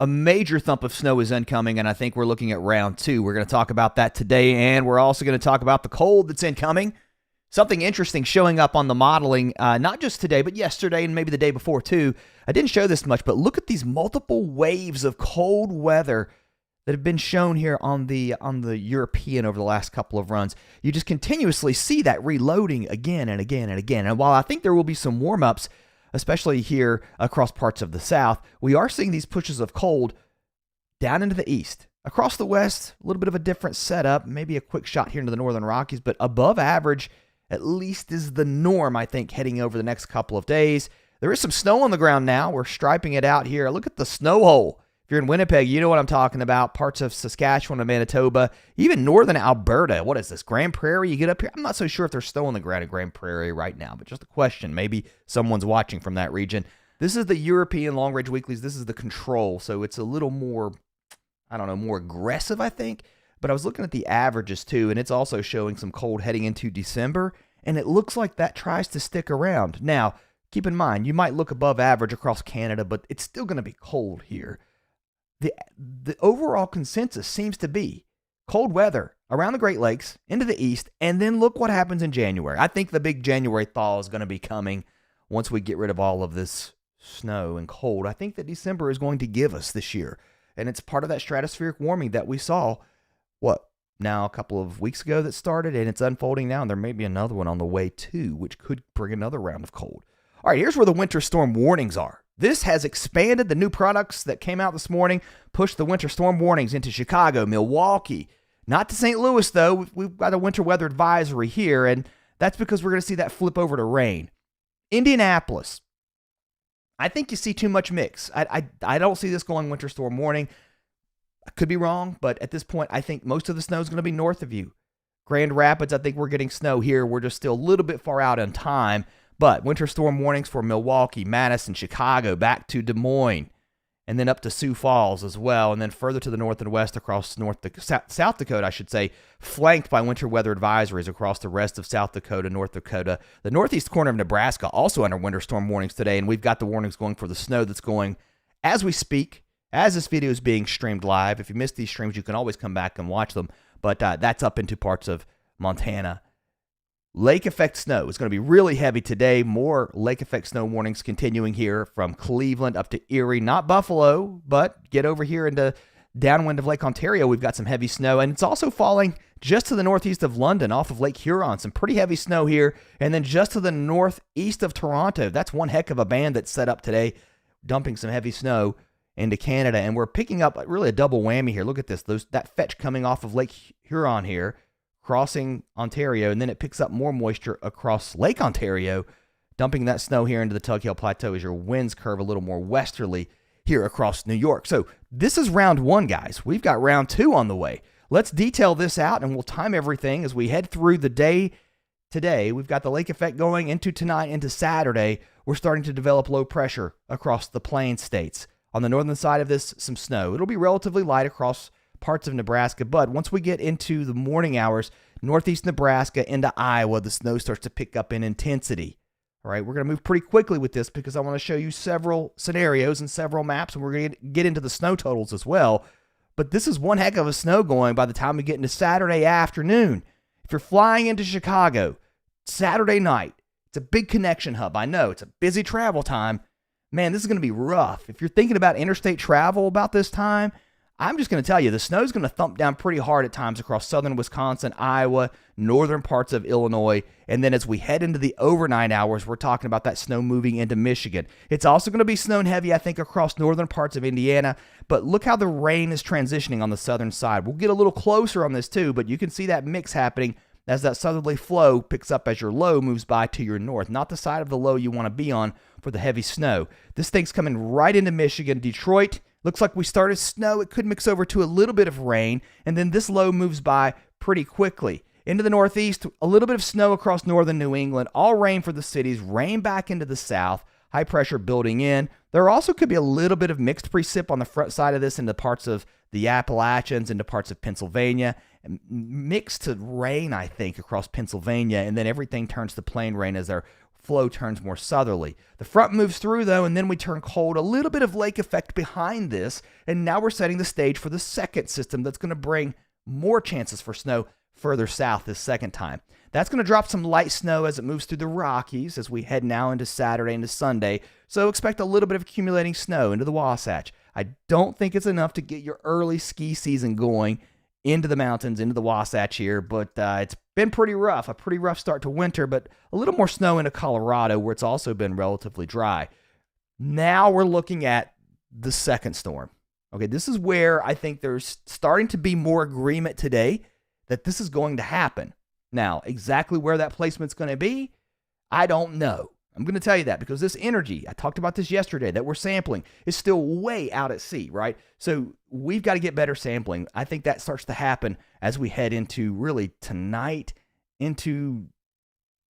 A major thump of snow is incoming, and I think we're looking at round 2. We're going to talk about that today, and we're also going to talk about the cold that's incoming. Something interesting showing up on the modeling, not just today, but yesterday and maybe the day before too. I didn't show this much, but look at these multiple waves of cold weather that have been shown here on the European over the last couple of runs. You just continuously see that reloading again and again and again. And while I think there will be some warm-ups, especially here across parts of the south, we are seeing these pushes of cold down into the east. Across the west, a little bit of a different setup, maybe a quick shot here into the northern Rockies, but above average at least is the norm, I think, heading over the next couple of days. There is some snow on the ground now. We're striping it out here. Look at the snow hole. If you're in Winnipeg, you know what I'm talking about. Parts of Saskatchewan and Manitoba, even northern Alberta. What is this, Grand Prairie? You get up here. I'm not so sure if there's snow on the ground in Grand Prairie right now, but just a question. Maybe someone's watching from that region. This is the European long-range weeklies. This is the control, so it's a little more, more aggressive, I think. But I was looking at the averages too, and it's also showing some cold heading into December, and it looks like that tries to stick around. Now, keep in mind, you might look above average across Canada, but it's still going to be cold here. The overall consensus seems to be cold weather around the Great Lakes, into the east, and then look what happens in January. I think the big January thaw is going to be coming once we get rid of all of this snow and cold. I think that December is going to give us this year, and it's part of that stratospheric warming that we saw, now a couple of weeks ago that started, and it's unfolding now, and there may be another one on the way too, which could bring another round of cold. All right, here's where the winter storm warnings are. This has expanded. The new products that came out this morning pushed the winter storm warnings into Chicago, Milwaukee, not to St. Louis, though. We've got a winter weather advisory here, and that's because we're going to see that flip over to rain. Indianapolis, I think you see too much mix. I don't see this going winter storm warning. I could be wrong, but at this point, I think most of the snow is going to be north of you. Grand Rapids, I think we're getting snow here. We're just still a little bit far out in time. But winter storm warnings for Milwaukee, Madison, Chicago, back to Des Moines, and then up to Sioux Falls as well, and then further to the north and west across South Dakota, I should say, flanked by winter weather advisories across the rest of South Dakota, North Dakota. The northeast corner of Nebraska also under winter storm warnings today, and we've got the warnings going for the snow that's going as we speak, as this video is being streamed live. If you missed these streams, you can always come back and watch them, but that's up into parts of Montana. Lake effect snow is going to be really heavy today. More lake effect snow warnings continuing here from Cleveland up to Erie. Not Buffalo, but get over here into downwind of Lake Ontario. We've got some heavy snow, and it's also falling just to the northeast of London off of Lake Huron. Some pretty heavy snow here. And then just to the northeast of Toronto. That's one heck of a band that's set up today, dumping some heavy snow into Canada. And we're picking up really a double whammy here. Look at this. That fetch coming off of Lake Huron here, crossing Ontario, and then it picks up more moisture across Lake Ontario, dumping that snow here into the Tug Hill Plateau as your winds curve a little more westerly here across New York. So this is round 1, guys. We've got round 2 on the way. Let's detail this out, and we'll time everything as we head through the day today. We've got the lake effect going into tonight, into Saturday. We're starting to develop low pressure across the plain states. On the northern side of this, some snow. It'll be relatively light across parts of Nebraska, but once we get into the morning hours, northeast Nebraska into Iowa, the snow starts to pick up in intensity. All right, we're going to move pretty quickly with this because I want to show you several scenarios and several maps, and we're going to get into the snow totals as well. But this is one heck of a snow going by the time we get into Saturday afternoon. If you're flying into Chicago Saturday night, it's a big connection hub. I know it's a busy travel time. Man, this is going to be rough. If you're thinking about interstate travel about this time, I'm just going to tell you, the snow's going to thump down pretty hard at times across southern Wisconsin, Iowa, northern parts of Illinois, and then as we head into the overnight hours, we're talking about that snow moving into Michigan. It's also going to be snowing heavy, I think, across northern parts of Indiana, but look how the rain is transitioning on the southern side. We'll get a little closer on this too, but you can see that mix happening as that southerly flow picks up as your low moves by to your north, not the side of the low you want to be on for the heavy snow. This thing's coming right into Michigan. Detroit, looks like we started snow. It could mix over to a little bit of rain, and then this low moves by pretty quickly. Into the northeast, a little bit of snow across northern New England, all rain for the cities, rain back into the south, high pressure building in. There also could be a little bit of mixed precip on the front side of this into parts of the Appalachians, into parts of Pennsylvania, mixed to rain, I think, across Pennsylvania, and then everything turns to plain rain as our flow turns more southerly. The front moves through, though, and then we turn cold. A little bit of lake effect behind this, and now we're setting the stage for the second system that's going to bring more chances for snow further south this second time. That's going to drop some light snow as it moves through the Rockies as we head now into Saturday into Sunday, so expect a little bit of accumulating snow into the Wasatch. I don't think it's enough to get your early ski season going into the mountains, into the Wasatch here, but it's been pretty rough, a pretty rough start to winter, but a little more snow into Colorado where it's also been relatively dry. Now we're looking at the second storm. Okay, this is where I think there's starting to be more agreement today that this is going to happen. Now, exactly where that placement's going to be, I don't know. I'm going to tell you that because this energy, I talked about this yesterday, that we're sampling is still way out at sea, right? So we've got to get better sampling. I think that starts to happen as we head into really tonight into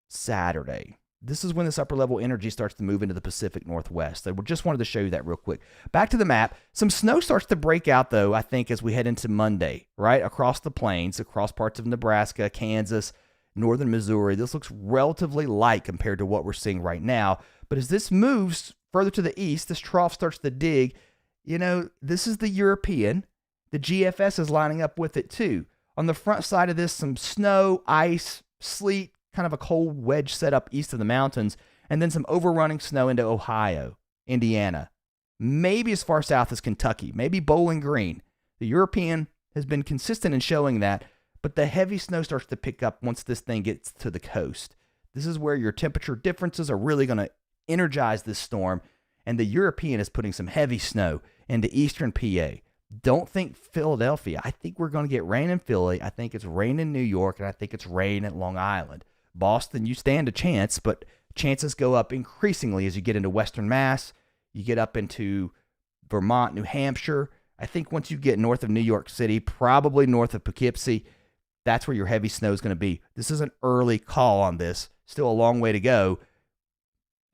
Saturday. This is when this upper level energy starts to move into the Pacific Northwest. So we just wanted to show you that real quick. Back to the map. Some snow starts to break out, though, I think, as we head into Monday, right? Across the plains, across parts of Nebraska, Kansas, northern Missouri. This looks relatively light compared to what we're seeing right now. But as this moves further to the east, this trough starts to dig. You know, this is the European. The GFS is lining up with it, too. On the front side of this, some snow, ice, sleet, kind of a cold wedge set up east of the mountains, and then some overrunning snow into Ohio, Indiana, maybe as far south as Kentucky, maybe Bowling Green. The European has been consistent in showing that, but the heavy snow starts to pick up once this thing gets to the coast. This is where your temperature differences are really going to energize this storm, and the European is putting some heavy snow into eastern PA. Don't think Philadelphia. I think we're going to get rain in Philly. I think it's rain in New York, and I think it's rain at Long Island. Boston, you stand a chance, but chances go up increasingly as you get into Western Mass, you get up into Vermont, New Hampshire. I think once you get north of New York City, probably north of Poughkeepsie, that's where your heavy snow is going to be. This is an early call on this. Still a long way to go.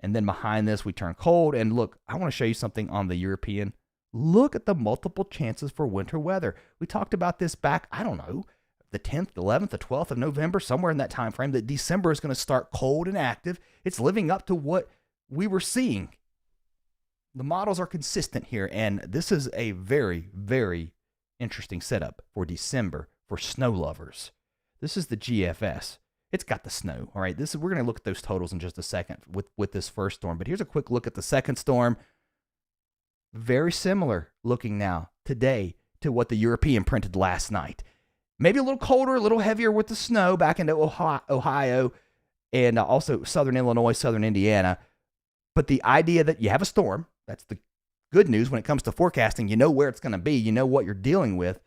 And then behind this, we turn cold. And look, I want to show you something on the European. Look at the multiple chances for winter weather. We talked about this back, I don't know, the 10th, 11th, the 12th of November, somewhere in that time frame, that December is going to start cold and active. It's living up to what we were seeing. The models are consistent here, and this is a very, very interesting setup for December for snow lovers. This is the GFS. It's got the snow, all right? We're going to look at those totals in just a second with this first storm, but here's a quick look at the second storm. Very similar looking now today to what the European printed last night. Maybe a little colder, a little heavier with the snow back into Ohio and also southern Illinois, southern Indiana. But the idea that you have a storm, that's the good news when it comes to forecasting. You know where it's going to be. You know what you're dealing with.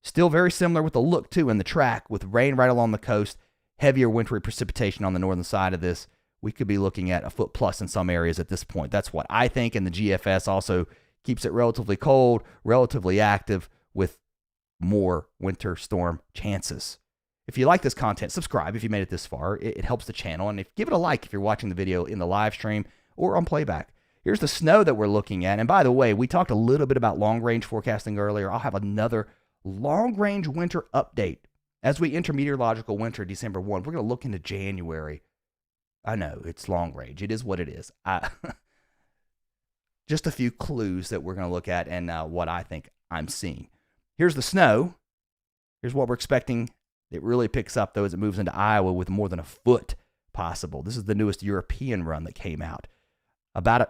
Still very similar with the look, too, in the track with rain right along the coast, heavier wintry precipitation on the northern side of this. We could be looking at a foot plus in some areas at this point. That's what I think. And the GFS also keeps it relatively cold, relatively active with more winter storm chances. If you like this content, subscribe if you made it this far. It helps the channel. And give it a like if you're watching the video in the live stream or on playback. Here's the snow that we're looking at. And by the way, we talked a little bit about long-range forecasting earlier. I'll have another long-range winter update as we enter meteorological winter December 1. We're going to look into January. I know, it's long-range. It is what it is. Just a few clues that we're going to look at and what I think I'm seeing. Here's the snow. Here's what we're expecting. It really picks up, though, as it moves into Iowa with more than a foot possible. This is the newest European run that came out. I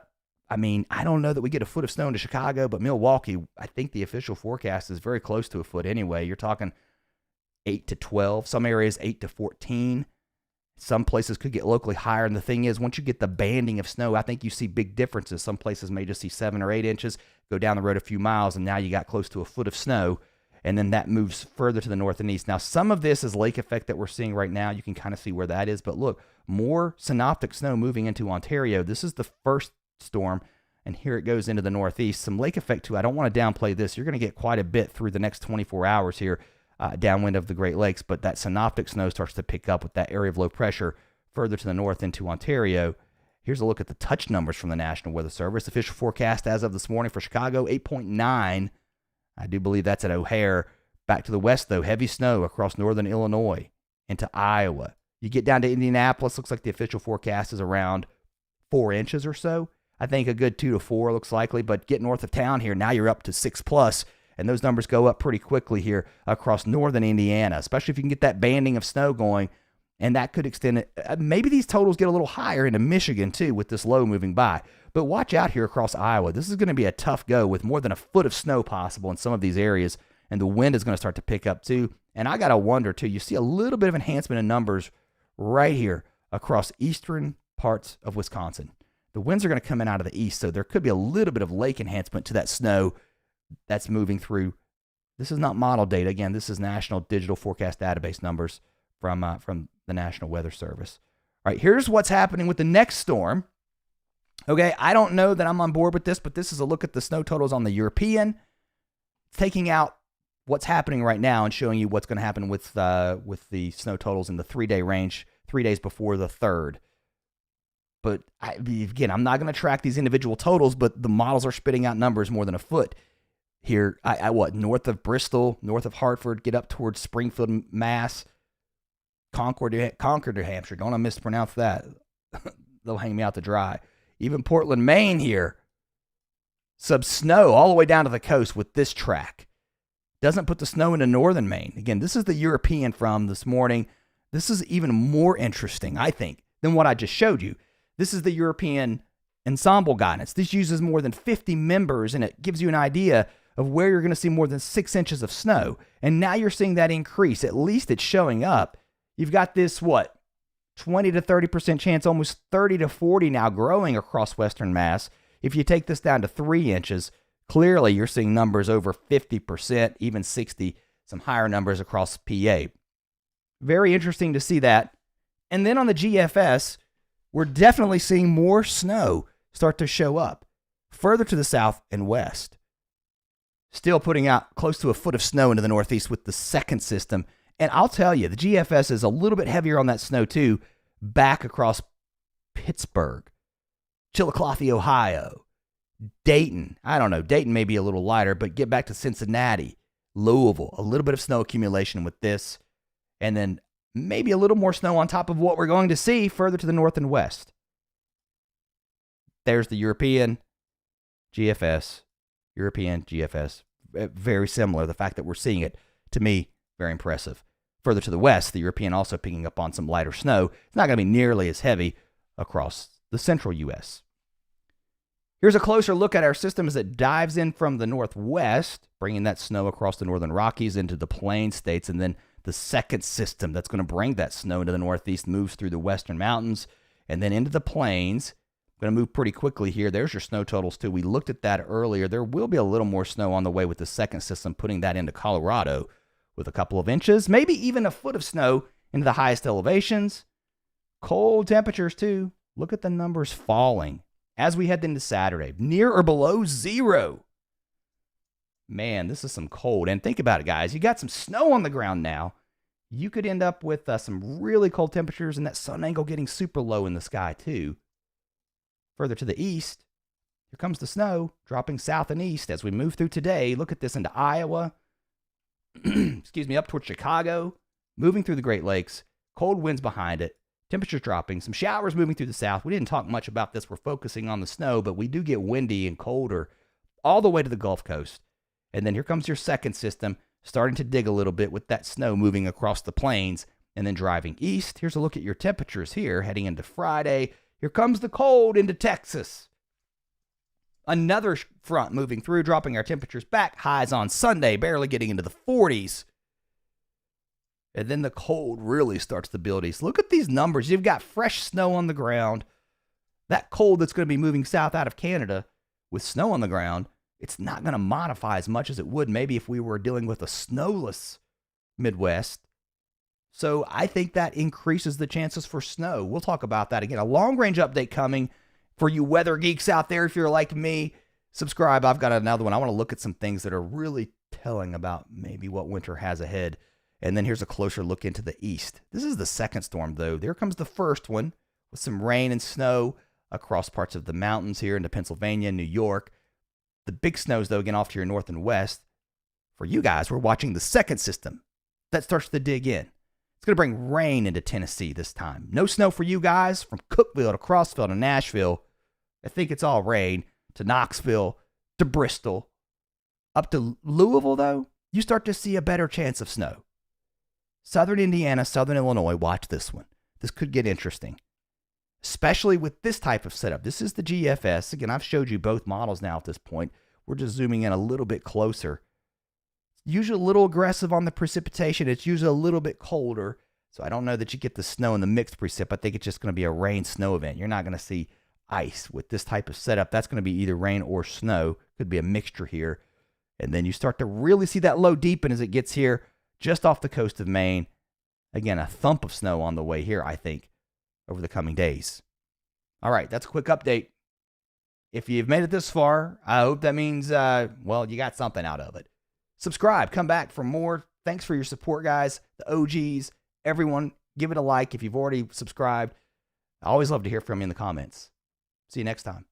don't know that we get a foot of snow into Chicago, but Milwaukee, I think the official forecast is very close to a foot anyway. You're talking 8 to 12, some areas 8 to 14. Some places could get locally higher. And the thing is, once you get the banding of snow, I think you see big differences. Some places may just see 7 or 8 inches, go down the road a few miles, and now you got close to a foot of snow. And then that moves further to the north and east. Now, some of this is lake effect that we're seeing right now. You can kind of see where that is. But look, more synoptic snow moving into Ontario. This is the first storm, and here it goes into the northeast. Some lake effect, too. I don't want to downplay this. You're going to get quite a bit through the next 24 hours here downwind of the Great Lakes. But that synoptic snow starts to pick up with that area of low pressure further to the north into Ontario. Here's a look at the touch numbers from the National Weather Service. Official forecast as of this morning for Chicago, 8.9. I do believe that's at O'Hare. Back to the west, though, heavy snow across northern Illinois into Iowa. You get down to Indianapolis, looks like the official forecast is around 4 inches or so. I think a good 2 to 4 looks likely, but get north of town here, now you're up to 6 plus, and those numbers go up pretty quickly here across northern Indiana, especially if you can get that banding of snow going, and that could extend it. Maybe these totals get a little higher into Michigan too with this low moving by, but watch out here across Iowa. This is going to be a tough go with more than a foot of snow possible in some of these areas, and the wind is going to start to pick up too. And I got to wonder too, you see a little bit of enhancement in numbers right here across eastern parts of Wisconsin. The winds are going to come in out of the east, so there could be a little bit of lake enhancement to that snow that's moving through. This is not model data. Again, this is National Digital Forecast Database numbers from the National Weather Service. All right, here's what's happening with the next storm. Okay, I don't know that I'm on board with this, but this is a look at the snow totals on the European, taking out what's happening right now and showing you what's going to happen with the snow totals in the 3-day range, 3 days before the 3rd. But again, I'm not going to track these individual totals, but the models are spitting out numbers more than a foot here. North of Bristol, north of Hartford, get up towards Springfield, Mass, Concord, New Hampshire. Don't want to mispronounce that. They'll hang me out to dry. Even Portland, Maine here. Some snow all the way down to the coast with this track. Doesn't put the snow into northern Maine. Again, this is the European from this morning. This is even more interesting, I think, than what I just showed you. This is the European ensemble guidance. This uses more than 50 members, and it gives you an idea of where you're going to see more than 6 inches of snow. And now you're seeing that increase. At least it's showing up. You've got this, 20 to 30% chance, almost 30 to 40 now growing across western Mass. If you take this down to 3 inches, clearly you're seeing numbers over 50%, even 60, some higher numbers across PA. Very interesting to see that. And then on the GFS, we're definitely seeing more snow start to show up further to the south and west. Still putting out close to a foot of snow into the northeast with the second system. And I'll tell you, the GFS is a little bit heavier on that snow too, back across Pittsburgh, Chillicothe, Ohio, Dayton. I don't know, Dayton may be a little lighter, but get back to Cincinnati, Louisville, a little bit of snow accumulation with this. And then maybe a little more snow on top of what we're going to see further to the north and west. There's the European GFS, European GFS. Very similar. The fact that we're seeing it, to me, very impressive. Further to the west, the European also picking up on some lighter snow. It's not going to be nearly as heavy across the central U.S. Here's a closer look at our system as it dives in from the northwest, bringing that snow across the northern Rockies into the plain states, and then the second system that's going to bring that snow into the northeast moves through the western mountains and then into the plains. Going to move pretty quickly here. There's your snow totals too. We looked at that earlier. There will be a little more snow on the way with the second system, putting that into Colorado with a couple of inches, maybe even a foot of snow into the highest elevations. Cold temperatures too. Look at the numbers falling as we head into Saturday, near or below 0. Man, this is some cold. And think about it, guys. You got some snow on the ground now. You could end up with some really cold temperatures and that sun angle getting super low in the sky too. Further to the east, here comes the snow dropping south and east as we move through today. Look at this into Iowa, up towards Chicago, moving through the Great Lakes, cold winds behind it, temperatures dropping, some showers moving through the south. We didn't talk much about this. We're focusing on the snow, but we do get windy and colder all the way to the Gulf Coast. And then here comes your second system, starting to dig a little bit with that snow moving across the plains and then driving east. Here's a look at your temperatures here heading into Friday. Here comes the cold into Texas. Another front moving through, dropping our temperatures back. Highs on Sunday, barely getting into the 40s. And then the cold really starts to build east. Look at these numbers. You've got fresh snow on the ground. That cold that's going to be moving south out of Canada with snow on the ground, it's not going to modify as much as it would maybe if we were dealing with a snowless Midwest. So I think that increases the chances for snow. We'll talk about that again. A long-range update coming for you weather geeks out there. If you're like me, subscribe. I've got another one. I want to look at some things that are really telling about maybe what winter has ahead. And then here's a closer look into the east. This is the second storm, though. There comes the first one with some rain and snow across parts of the mountains here into Pennsylvania, New York. The big snows, though, again, off to your north and west. For you guys, we're watching the second system that starts to dig in. It's going to bring rain into Tennessee this time. No snow for you guys from Cookeville to Crossville to Nashville. I think it's all rain to Knoxville to Bristol. Up to Louisville, though, you start to see a better chance of snow. Southern Indiana, Southern Illinois, watch this one. This could get interesting, especially with this type of setup. This is the GFS. Again, I've showed you both models now at this point. We're just zooming in a little bit closer. It's usually a little aggressive on the precipitation. It's usually a little bit colder, so I don't know that you get the snow and the mixed precip. I think it's just going to be a rain-snow event. You're not going to see ice with this type of setup. That's going to be either rain or snow. Could be a mixture here. And then you start to really see that low deepen as it gets here just off the coast of Maine. Again, a thump of snow on the way here, I think, over the coming days. All right, that's a quick update. If you've made it this far, I hope that means, well, you got something out of it. Subscribe. Come back for more. Thanks for your support, guys. The OGs, everyone, give it a like if you've already subscribed. I always love to hear from you in the comments. See you next time.